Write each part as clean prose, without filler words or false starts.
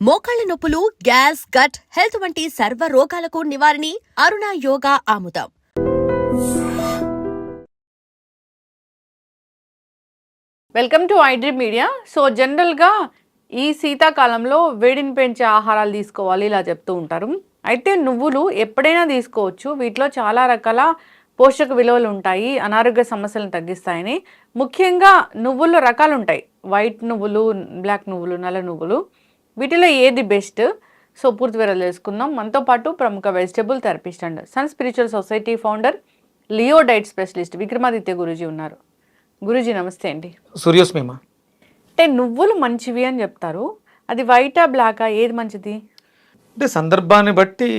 మోకాళ్ల నొప్పులు, gas, gut health వంటి సర్వ రోగాలకు నివారణి అరుణ యోగా ఆముదం. Welcome to iDream media. So జనరల్గా ఈ శీతాకాలంలో వేడిని పెంచే ఆహారాలు తీసుకోవాలి ఇలా చెప్తూ ఉంటారు. అయితే నువ్వులు ఎప్పుడైనా తీసుకోవచ్చు. వీటిలో చాలా రకాల పోషక విలువలు ఉంటాయి, అనారోగ్య సమస్యలను తగ్గిస్తాయని. ముఖ్యంగా నువ్వుల్లో రకాలు ఉంటాయి, వైట్ నువ్వులు, బ్లాక్ నువ్వులు, నల్ల నువ్వులు. వీటిలో ఏది బెస్ట్? సో పూర్తి వివరాలు తెలుసుకుందాం. మనతో పాటు ప్రముఖ vegetable therapist and Sun Spiritual Society founder, Leo diet specialist Vikramaditya Guruji ఉన్నారు. గురూజీ నమస్తే అండి. సూర్యోస్మిమ. అంటే నువ్వులు మంచివి అని చెప్తారు, అది వైటా బ్లాకా, ఏది మంచిది? అంటే సందర్భాన్ని బట్టి,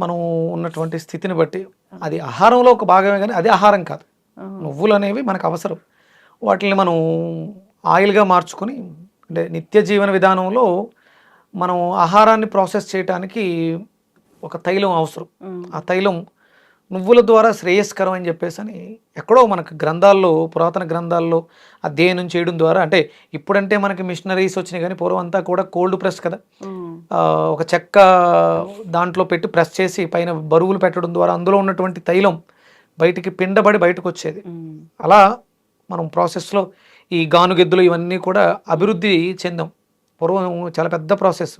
మనం ఉన్నటువంటి స్థితిని బట్టి, అది ఆహారంలో ఒక భాగమే కానీ అది ఆహారం కాదు. నువ్వులు అనేవి మనకు అవసరం. వాటిని మనం ఆయిల్గా మార్చుకొని, అంటే నిత్య జీవన విధానంలో మనం ఆహారాన్ని ప్రాసెస్ చేయడానికి ఒక తైలం అవసరం. ఆ తైలం నువ్వుల ద్వారా శ్రేయస్కరం అని చెప్పేసి అని ఎక్కడో మనకు గ్రంథాల్లో, పురాతన గ్రంథాల్లో అధ్యయనం చేయడం ద్వారా, అంటే ఇప్పుడంటే మనకి మిషనరీస్ వచ్చినాయి కానీ పూర్వం అంతా కూడా కోల్డ్ ప్రెస్ కదా, ఒక చెక్క దాంట్లో పెట్టి ప్రెస్ చేసి పైన బరువులు పెట్టడం ద్వారా అందులో ఉన్నటువంటి తైలం బయటికి పిండబడి బయటకు వచ్చేది. అలా మనం ప్రాసెస్లో ఈ గానుగెద్దులు ఇవన్నీ కూడా అభివృద్ధి చెందాం. పూర్వం చాలా పెద్ద ప్రాసెస్.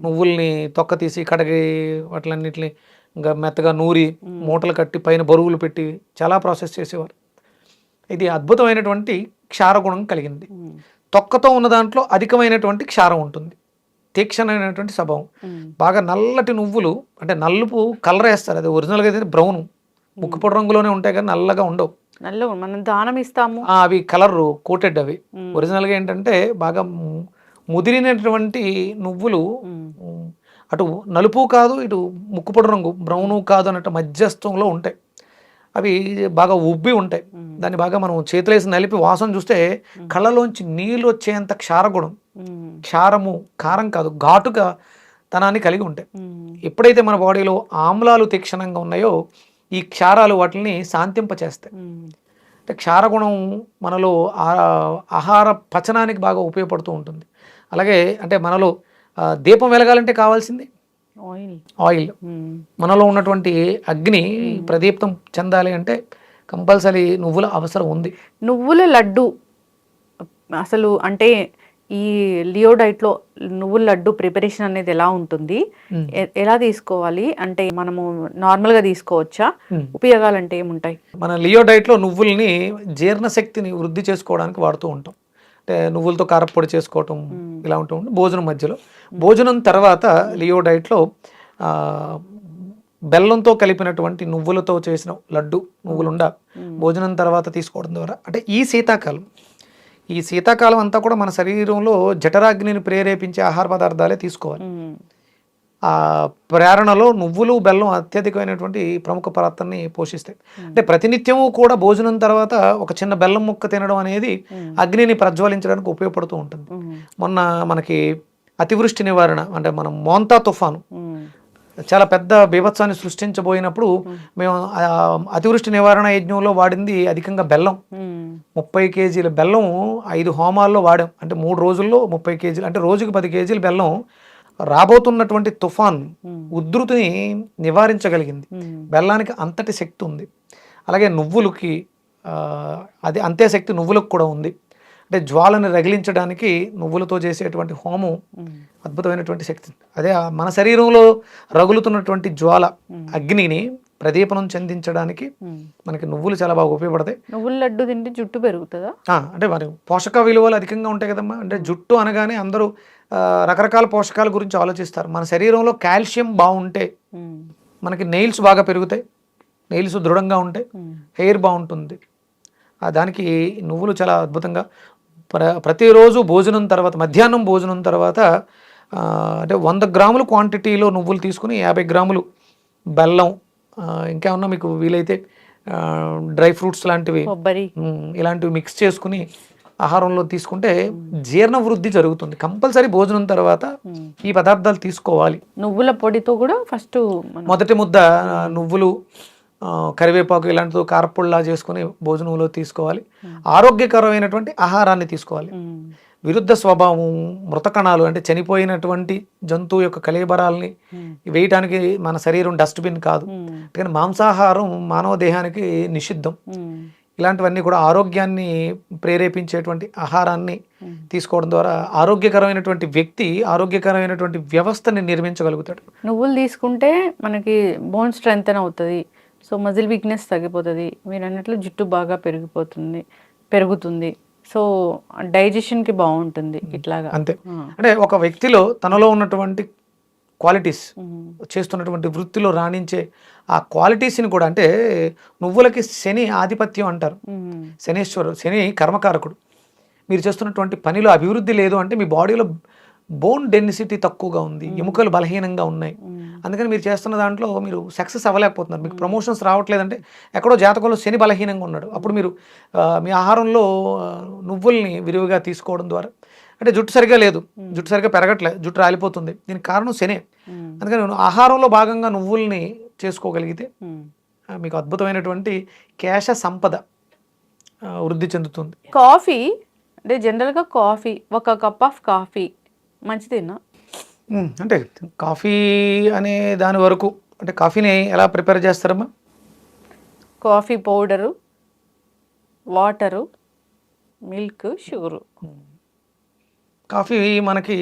నువ్వుల్ని తొక్క తీసి కడిగి వాటిలన్నిటిని ఇంకా మెత్తగా నూరి మూటలు కట్టి పైన బరువులు పెట్టి చాలా ప్రాసెస్ చేసేవారు. ఇది అద్భుతమైనటువంటి క్షారగుణం కలిగింది. తొక్కతో ఉన్న దాంట్లో అధికమైనటువంటి క్షారం ఉంటుంది, తీక్షణమైనటువంటి స్వభావం. బాగా నల్లటి నువ్వులు, అంటే నలుపు కలర్ వేస్తారు, అది ఒరిజినల్గా అయితే బ్రౌన్ ముక్కుపొడి రంగులోనే ఉంటాయి కానీ నల్లగా ఉండవు. నల్ల మనం దానం ఇస్తాము, అవి కలర్ కోటెడ్. అవి ఒరిజినల్గా ఏంటంటే బాగా ముదిరినటువంటి నువ్వులు, అటు నలుపు కాదు ఇటు ముక్కుపొడి రంగు బ్రౌను కాదు అన్నట్టు మధ్యస్థంలో ఉంటాయి. అవి బాగా ఉబ్బి ఉంటాయి. దాన్ని బాగా మనం చేతులు వేసి నలిపి వాసన చూస్తే కళ్ళలోంచి నీళ్ళు వచ్చేంత క్షారగుణం, క్షారము కారం కాదు ఘాటుగా తనాన్ని కలిగి ఉంటాయి. ఎప్పుడైతే మన బాడీలో ఆమ్లాలు తీక్షణంగా ఉన్నాయో ఈ క్షారాలు వాటిని శాంతింపచేస్తాయి. అంటే క్షారగుణం మనలో ఆహార పచనానికి బాగా ఉపయోగపడుతూ ఉంటుంది. అలాగే అంటే మనలో దీపం వెలగాలంటే కావాల్సింది ఆయిల్. మనలో ఉన్నటువంటి అగ్ని ప్రదీప్తం చెందాలి అంటే కంపల్సరీ నువ్వుల అవసరం ఉంది. నువ్వుల లడ్డు అసలు అంటే ఈ లియో డైట్లో నువ్వుల లడ్డు ప్రిపరేషన్ అనేది ఎలా ఉంటుంది, ఎలా తీసుకోవాలి? అంటే మనము నార్మల్గా తీసుకోవచ్చా? ఉపయోగాలు అంటే ఏముంటాయి? మన లియో డైట్లో నువ్వుల్ని జీర్ణశక్తిని వృద్ధి చేసుకోవడానికి వాడుతూ ఉంటాం. అంటే నువ్వులతో కారపొడి చేసుకోవటం ఇలా ఉంటూ ఉంటుంది. భోజనం మధ్యలో, భోజనం తర్వాత లియో డైట్లో బెల్లంతో కలిపినటువంటి నువ్వులతో చేసిన లడ్డు, నువ్వులుండ భోజనం తర్వాత తీసుకోవడం ద్వారా, అంటే ఈ శీతాకాలం అంతా కూడా మన శరీరంలో జఠరాగ్నిని ప్రేరేపించే ఆహార పదార్థాలే తీసుకోవాలి. ఆ ప్రేరణలో నువ్వులు, బెల్లం అత్యధికమైనటువంటి ప్రముఖ పాత్రని పోషిస్తాయి. అంటే ప్రతినిత్యము కూడా భోజనం తర్వాత ఒక చిన్న బెల్లం ముక్క తినడం అనేది అగ్నిని ప్రజ్వలించడానికి ఉపయోగపడుతూ ఉంటుంది. మొన్న మనకి అతివృష్టి నివారణ, అంటే మనం మోంతా తుఫాను చాలా పెద్ద బీభత్సాన్ని సృష్టించబోయినప్పుడు మేము అతివృష్టి నివారణ యజ్ఞంలో వాడింది అధికంగా బెల్లం. 30 కేజీల బెల్లం 5 హోమాల్లో వాడాం. అంటే 3 రోజుల్లో 30 కేజీలు, అంటే రోజుకి 10 కేజీల బెల్లం రాబోతున్నటువంటి తుఫాన్ ఉధృతిని నివారించగలిగింది. బెల్లానికి అంతటి శక్తి ఉంది. అలాగే నువ్వులకి అది అంతే శక్తి నువ్వులకు కూడా ఉంది. అంటే జ్వాలను రగిలించడానికి నువ్వులతో చేసేటువంటి హోమం అద్భుతమైనటువంటి శక్తి. అదే మన శరీరంలో రగులుతున్నటువంటి జ్వాల అగ్నిని ప్రదీపనం చెందించడానికి మనకి నువ్వులు చాలా బాగా ఉపయోగపడతాయి. నువ్వుల లడ్డు తింటే జుట్టు పెరుగుతుందా? అంటే మరి పోషక విలువలు అధికంగా ఉంటాయి కదమ్మా. అంటే జుట్టు అనగానే అందరూ రకరకాల పోషకాల గురించి ఆలోచిస్తారు. మన శరీరంలో కాల్షియం బాగుంటే మనకి నెయిల్స్ బాగా పెరుగుతాయి, నెయిల్స్ దృఢంగా ఉంటాయి, హెయిర్ బాగుంటుంది. దానికి నువ్వులు చాలా అద్భుతంగా ప్రతిరోజు భోజనం తర్వాత, మధ్యాహ్నం భోజనం తర్వాత అంటే 100 గ్రాములు క్వాంటిటీలో నువ్వులు తీసుకుని 50 గ్రాములు బెల్లం, ఇంకేమన్నా మీకు వీలైతే డ్రై ఫ్రూట్స్ లాంటివి, ఇలాంటివి మిక్స్ చేసుకుని ఆహారంలో తీసుకుంటే జీర్ణ వృద్ధి జరుగుతుంది. కంపల్సరీ భోజనం తర్వాత ఈ పదార్థాలు తీసుకోవాలి. నువ్వుల పొడితో కూడా ఫస్ట్ మొదటి ముద్ద నువ్వులు, కరివేపాకు ఇలాంటితో కారపొడిలా చేసుకుని భోజనంలో తీసుకోవాలి. ఆరోగ్యకరమైనటువంటి ఆహారాన్ని తీసుకోవాలి. విరుద్ధ స్వభావం, మృత కణాలు అంటే చనిపోయినటువంటి జంతువు యొక్క కళేబరాల్ని వేయటానికి మన శరీరం డస్ట్బిన్ కాదు. కానీ మాంసాహారం మానవ దేహానికి నిషిద్ధం. ఇలాంటివన్నీ కూడా ఆరోగ్యాన్ని ప్రేరేపించేటువంటి ఆహారాన్ని తీసుకోవడం ద్వారా ఆరోగ్యకరమైనటువంటి వ్యక్తి ఆరోగ్యకరమైనటువంటి వ్యవస్థని నిర్మించగలుగుతాడు. నువ్వులు తీసుకుంటే మనకి బోన్ స్ట్రెంగ్త్ అవుతుంది, సో మజిల్ వీక్నెస్ తగ్గిపోతుంది, మీరు అన్నట్లు జుట్టు బాగా పెరుగుతుంది, సో డైజెషన్కి బాగుంటుంది. ఇట్లాగా అంతే. అంటే ఒక వ్యక్తిలో తనలో ఉన్నటువంటి క్వాలిటీస్, చేస్తున్నటువంటి వృత్తిలో రాణించే ఆ క్వాలిటీస్ని కూడా, అంటే నువ్వులకి శని ఆధిపత్యం అంటారు. శని కర్మకారకుడు. మీరు చేస్తున్నటువంటి పనిలో అభివృద్ధి లేదు అంటే మీ బాడీలో బోన్ డెన్సిటీ తక్కువగా ఉంది, ఎముకలు బలహీనంగా ఉన్నాయి, అందుకని మీరు చేస్తున్న దాంట్లో మీరు సక్సెస్ అవ్వలేకపోతున్నారు, మీకు ప్రమోషన్స్ రావట్లేదంటే ఎక్కడో జాతకంలో శని బలహీనంగా ఉన్నాడు. అప్పుడు మీరు మీ ఆహారంలో నువ్వుల్ని విరివిగా తీసుకోవడం ద్వారా, అంటే జుట్టు సరిగా లేదు, జుట్టు సరిగా పెరగట్లేదు, జుట్టు రాలిపోతుంది, దీనికి కారణం శనే. అందుకని ఆహారంలో భాగంగా నువ్వుల్ని చేసుకోగలిగితే మీకు అద్భుతమైనటువంటి కేశ సంపద వృద్ధి చెందుతుంది. కాఫీ అంటే జనరల్గా కాఫీ, ఒక కప్ ఆఫ్ కాఫీ మంచిదేనా? అంటే కాఫీ అనే దాని వరకు, అంటే కాఫీని ఎలా ప్రిపేర్ చేస్తారమ్మా? Coffee powder, water, milk, sugar. Coffee మనకి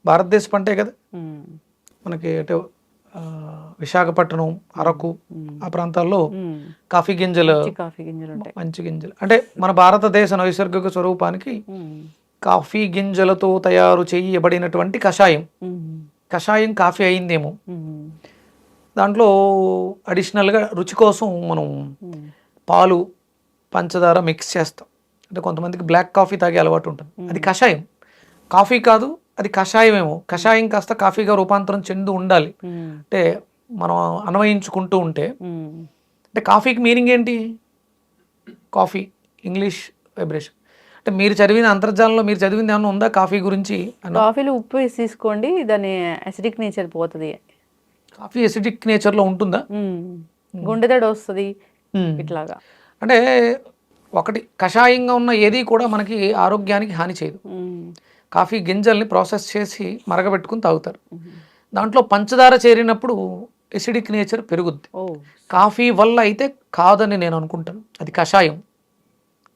భారతదేశ పంటే కదా, మనకి అంటే విశాఖపట్నం, అరకు ఆ ప్రాంతాల్లో కాఫీ గింజలు మంచి గింజలు, అంటే మన భారతదేశ నైసర్గిక స్వరూపానికి కాఫీ గింజలతో తయారు చేయబడినటువంటి కషాయం కాఫీ అయిందేమో. దాంట్లో అడిషనల్గా రుచి కోసం మనం పాలు, పంచదార మిక్స్ చేస్తాం. అంటే కొంతమందికి బ్లాక్ కాఫీ తాగే అలవాటు ఉంటుంది, అది కషాయం, కాఫీ కాదు అది కషాయమేమో. కషాయం కాస్త కాఫీగా రూపాంతరం చెంది ఉండాలి. అంటే మనం అన్వయించుకుంటూ ఉంటే, అంటే కాఫీకి మీనింగ్ ఏంటి? Coffee English vibration. అంటే మీరు చదివిన అంతర్జాలంలో మీరు చదివింది ఏమన్నా ఉందా కాఫీ గురించి? కాఫీలో ఉప్పు వేసి తీసుకోండి, దాని అసిడిక్ నేచర్ పోతుంది. కాఫీ అసిడిక్ నేచర్లో ఉంటుందా? గుండెదడ వస్తుంది ఇట్లాగా. అంటే ఒకటి, కషాయంగా ఉన్న ఏది కూడా మనకి ఆరోగ్యానికి హాని చేయదు. కాఫీ గింజల్ని ప్రాసెస్ చేసి మరగబెట్టుకుని తాగుతారు. దాంట్లో పంచదార చేరినప్పుడు ఎసిడిక్ నేచర్ పెరుగుద్ది. కాఫీ వల్ల అయితే కాదని నేను అనుకుంటాను, అది కషాయం.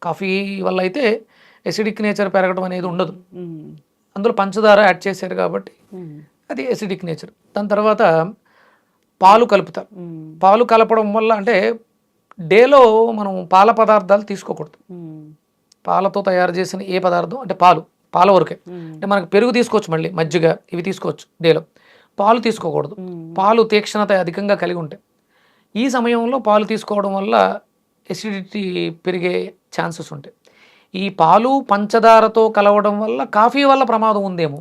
కాఫీ వల్ల అయితే ఎసిడిక్ నేచర్ పెరగడం అనేది ఉండదు. అందులో పంచదార యాడ్ చేశారు కాబట్టి అది ఎసిడిక్ నేచర్. దాని తర్వాత పాలు కలుపుతారు. పాలు కలపడం వల్ల, అంటే డేలో మనం పాల పదార్థాలు తీసుకోకూడదు. పాలతో తయారు చేసిన ఏ పదార్థం, అంటే పాల వరకే. అంటే మనకు పెరుగు తీసుకోవచ్చు, మళ్ళీ మజ్జిగ ఇవి తీసుకోవచ్చు డేలో. పాలు తీసుకోకూడదు, పాలు తీక్షణత అధికంగా కలిగి ఉంటాయి. ఈ సమయంలో పాలు తీసుకోవడం వల్ల ఎసిడిటీ పెరిగే ఛాన్సెస్ ఉంటాయి. ఈ పాలు పంచదారతో కలవడం వల్ల కాఫీ వల్ల ప్రమాదం ఉందేమో.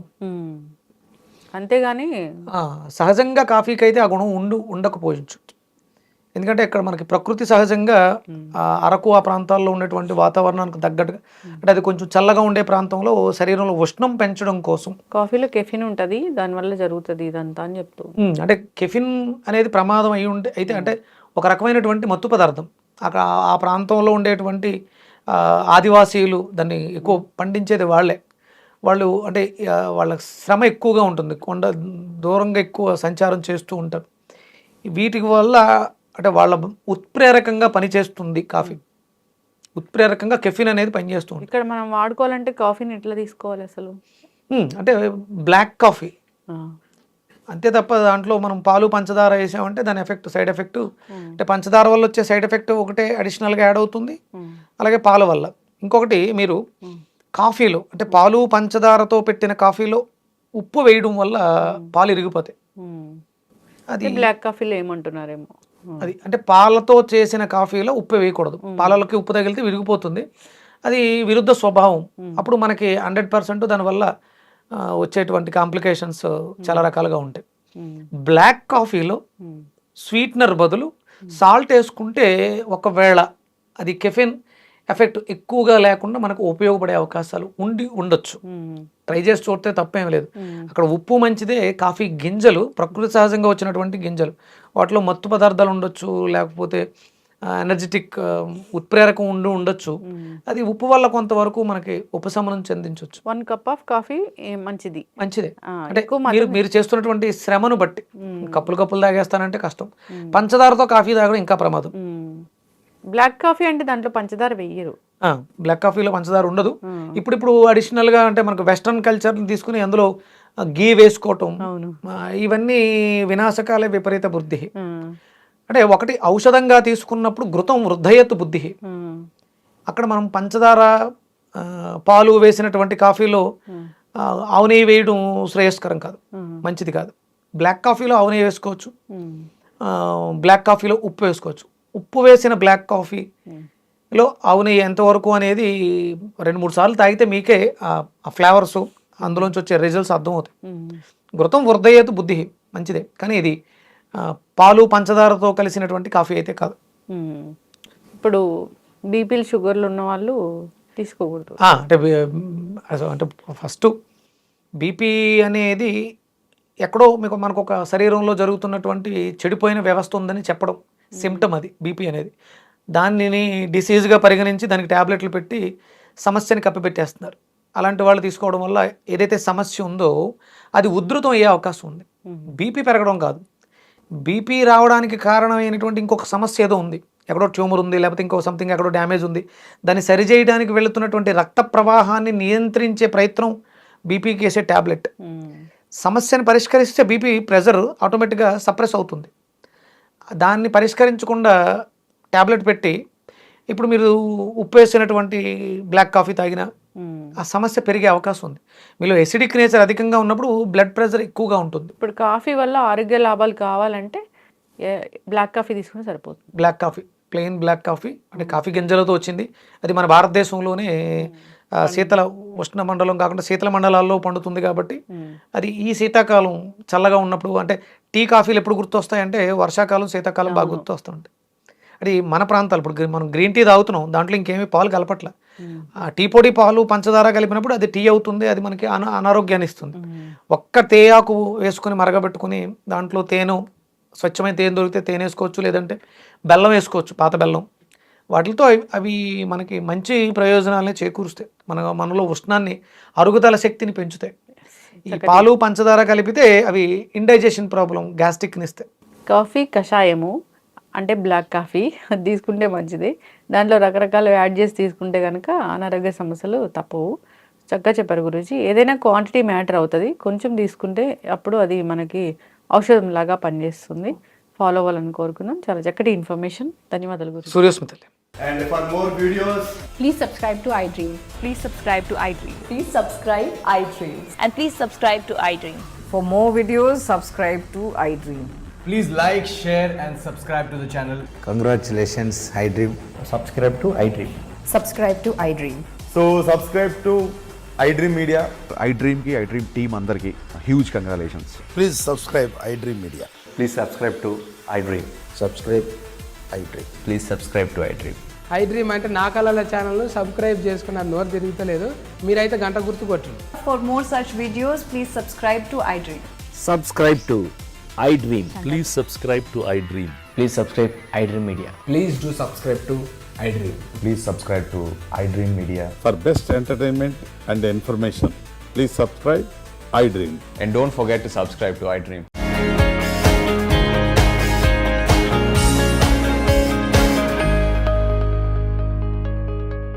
అంతేగాని సహజంగా కాఫీకి అయితే ఆ గుణం ఉండకపోవచ్చు. ఎందుకంటే ఇక్కడ మనకి ప్రకృతి సహజంగా అరకు ఆ ప్రాంతాల్లో ఉన్నటువంటి వాతావరణానికి తగ్గట్టుగా, అంటే అది కొంచెం చల్లగా ఉండే ప్రాంతంలో శరీరంలో ఉష్ణం పెంచడం కోసం కాఫీలో కెఫిన్ ఉంటుంది, దానివల్ల జరుగుతుంది ఇదంతా అని చెప్తూ. అంటే కెఫిన్ అనేది ప్రమాదం అయితే అంటే ఒక రకమైనటువంటి మత్తు పదార్థం. అక్కడ ఆ ప్రాంతంలో ఉండేటువంటి ఆదివాసీలు దాన్ని ఎక్కువ పండించేది వాళ్ళు అంటే వాళ్ళ శ్రమ ఎక్కువగా ఉంటుంది, కొండ దూరంగా ఎక్కువ సంచారం చేస్తూ ఉంటారు. వీటి వల్ల అంటే వాళ్ళ ఉత్ప్రేరకంగా పనిచేస్తుంది కాఫీ, ఉత్ప్రేరకంగా కెఫిన్ అనేది పనిచేస్తుంది. ఇక్కడ మనం వాడుకోవాలంటే కాఫీని ఎట్లా తీసుకోవాలి అసలు? అంటే బ్లాక్ కాఫీ అంతే తప్ప దాంట్లో మనం పాలు పంచదార వేసామంటే దాని ఎఫెక్ట్, సైడ్ ఎఫెక్ట్, అంటే పంచదార వల్ల వచ్చే సైడ్ ఎఫెక్ట్ ఒకటే అడిషనల్గా యాడ్ అవుతుంది, అలాగే పాల వల్ల. ఇంకొకటి, మీరు కాఫీలో అంటే పాలు పంచదారతో పెట్టిన కాఫీలో ఉప్పు వేయడం వల్ల పాలు ఇరిగిపోతాయి. అది బ్లాక్ కాఫీలో ఏమంటున్నారేమో అది, అంటే పాలతో చేసిన కాఫీలో ఉప్పు వేయకూడదు, పాలలోకి ఉప్పు తగిలితే విరిగిపోతుంది, అది విరుద్ధ స్వభావం. అప్పుడు మనకి 100% దానివల్ల వచ్చేటువంటి కాంప్లికేషన్స్ చాలా రకాలుగా ఉంటాయి. బ్లాక్ కాఫీలో స్వీట్నర్ బదులు సాల్ట్ వేసుకుంటే ఒకవేళ అది కెఫిన్ ఎఫెక్ట్ ఎక్కువగా లేకుండా మనకు ఉపయోగపడే అవకాశాలు ఉండొచ్చు. ట్రై చేసి చూస్తే తప్పేం లేదు. అక్కడ ఉప్పు మంచిదే, కాఫీ గింజలు ప్రకృతి సహజంగా వచ్చినటువంటి గింజలు, వాటిలో మత్తు పదార్థాలు ఉండొచ్చు, లేకపోతే ఎనర్జెటిక్ ఉత్ప్రేరకం ఉండొచ్చు. అది ఉప్పు వల్ల కొంతవరకు మనకి ఉపశమనం చెందించవచ్చు. 1 కప్ ఆఫ్ కాఫీ మంచిదే. అంటే మీరు చేస్తున్నటువంటి శ్రమను బట్టి కప్పులు తాగేస్తానంటే కష్టం. పంచదారతో కాఫీ తాగడం ఇంకా ప్రమాదం. బ్లాక్ కాఫీ అంటే దాంట్లో పంచదార వెయ్యరు. బ్లాక్ కాఫీలో పంచదార ఉండదు. ఇప్పుడు అడిషనల్ గా అంటే మనకు వెస్ట్రన్ కల్చర్ తీసుకుని అందులో గీ వేసుకోవటం, ఇవన్నీ వినాశకాలే విపరీత బుద్ధి. అంటే ఒకటి ఔషధంగా తీసుకున్నప్పుడు ఘృతం వృద్ధయత్ బుద్ధి. అక్కడ మనం పంచదార పాలు వేసినటువంటి కాఫీలో ఆవు నెయ్యి వేయడం శ్రేయస్కరం కాదు, మంచిది కాదు. బ్లాక్ కాఫీలో ఆవు నెయ్యి వేసుకోవచ్చు, బ్లాక్ కాఫీలో ఉప్పు వేసుకోవచ్చు. ఉప్పు వేసిన బ్లాక్ కాఫీలో ఆవు నెయ్యి ఎంతవరకు అనేది 2-3 సార్లు తాగితే మీకే ఆ ఫ్లేవర్స్ అందులోంచి వచ్చే రిజల్ట్స్ అర్థమవుతాయి. ఘృతం వృద్ధయత్ బుద్ధి మంచిదే, కానీ ఇది పాలు పంచదారతో కలిసినటువంటి కాఫీ అయితే కాదు. ఇప్పుడు బీపీలు షుగర్లు ఉన్న వాళ్ళు తీసుకోకూడదు. అంటే ఫస్ట్ బీపీ అనేది ఎక్కడో మనకు ఒక శరీరంలో జరుగుతున్నటువంటి చెడిపోయిన వ్యవస్థ ఉందని చెప్పడం సిమ్టమ్. అది బీపీ అనేది దానిని డిసీజ్గా పరిగణించి దానికి ట్యాబ్లెట్లు పెట్టి సమస్యని కప్పిపెట్టేస్తున్నారు. అలాంటి వాళ్ళు తీసుకోవడం వల్ల ఏదైతే సమస్య ఉందో అది ఉధృతం అయ్యే అవకాశం ఉంది. బీపీ పెరగడం కాదు, బీపీ రావడానికి కారణమైనటువంటి ఇంకొక సమస్య ఏదో ఉంది. ఎక్కడో ట్యూమర్ ఉంది, లేకపోతే ఇంకో సంథింగ్ ఎక్కడో డ్యామేజ్ ఉంది. దాన్ని సరిచేయడానికి వెళుతున్నటువంటి రక్త ప్రవాహాన్ని నియంత్రించే ప్రయత్నం బీపీకి వేసే ట్యాబ్లెట్. సమస్యను పరిష్కరిస్తే బీపీ ప్రెషర్ ఆటోమేటిక్గా సప్రెస్ అవుతుంది. దాన్ని పరిష్కరించకుండా ట్యాబ్లెట్ పెట్టి ఇప్పుడు మీరు ఉప్పు వేసినటువంటి బ్లాక్ కాఫీ తాగినా ఆ సమస్య పెరిగే అవకాశం ఉంది. మీలో ఎసిడిక్ నేచర్ అధికంగా ఉన్నప్పుడు బ్లడ్ ప్రెషర్ ఎక్కువగా ఉంటుంది. ఇప్పుడు కాఫీ వల్ల ఆరోగ్య లాభాలు కావాలంటే బ్లాక్ కాఫీ తీసుకుంటే సరిపోతుంది. Black coffee, plain black coffee అంటే కాఫీ గింజలతో వచ్చింది. అది మన భారతదేశంలోనే శీతల ఉష్ణ మండలం కాకుండా శీతల మండలాల్లో పండుతుంది కాబట్టి అది ఈ శీతాకాలం చల్లగా ఉన్నప్పుడు, అంటే టీ కాఫీలు ఎప్పుడు గుర్తొస్తాయంటే వర్షాకాలం శీతాకాలం బాగా గుర్తొస్తుంటాయి. అది మన ప్రాంతాలు. ఇప్పుడు మనం గ్రీన్ టీ తాగుతున్నాం, దాంట్లో ఇంకేమీ పాలు కలపట్ల. టీ పొడి పాలు పంచదార కలిపినప్పుడు అది టీ అవుతుంది, అది మనకి అనారోగ్యాన్ని ఇస్తుంది. ఒక్క తేయాకు వేసుకొని మరగబెట్టుకుని దాంట్లో తేనె, స్వచ్ఛమైన తేనె దొరికితే తేనె వేసుకోవచ్చు, లేదంటే బెల్లం వేసుకోవచ్చు, పాత బెల్లం. వాటితో అవి మనకి మంచి ప్రయోజనాలని చేకూరుస్తాయి. మనలో ఉష్ణాన్ని, అరుగుదల శక్తిని పెంచుతాయి. ఈ పాలు పంచదార కలిపితే అవి ఇండైజెషన్ ప్రాబ్లం, గ్యాస్ట్రిక్ని ఇస్తాయి. కాఫీ కషాయము అంటే బ్లాక్ కాఫీ అది తీసుకుంటే మంచిది. దాంట్లో రకరకాలు యాడ్ చేసి తీసుకుంటే కనుక అనారోగ్య సమస్యలు తప్పవు. చక్కగా చెప్పారు గురూజీ. ఏదైనా క్వాంటిటీ మ్యాటర్ అవుతుంది, కొంచెం తీసుకుంటే అప్పుడు అది మనకి ఔషధం లాగా పనిచేస్తుంది. ఫాలో అవ్వాలని కోరుకున్నాం. చాలా చక్కటి ఇన్ఫర్మేషన్. ధన్యవాదాలు Guruji. సూర్యస్మితల్లి. And for more videos, Please subscribe to iDream. Please subscribe to iDream. Please subscribe iDream. And please subscribe to iDream. For more videos, subscribe to iDream. please like, share, and subscribe to the channel. Congratulations, iDream. subscribe to iDream. Subscribe to iDream. So subscribe to iDream Media. iDream ki iDream team అందరికి huge congratulations. Please subscribe iDream Media. Please subscribe to iDream. Subscribe iDream. Please subscribe to iDream. iDream అంటే నా కళల channel subscribe చేసుకున్నారు, నోరు తిరుగుతలేదు. మీరైతే గంట గుర్తు కొట్టండి. For more such videos, please subscribe to iDream. Subscribe to iDream. Please subscribe to iDream. Please subscribe iDream Media. Please do subscribe to iDream. Please subscribe to iDream Media. For best entertainment and information, please subscribe iDream. And don't forget to subscribe to iDream.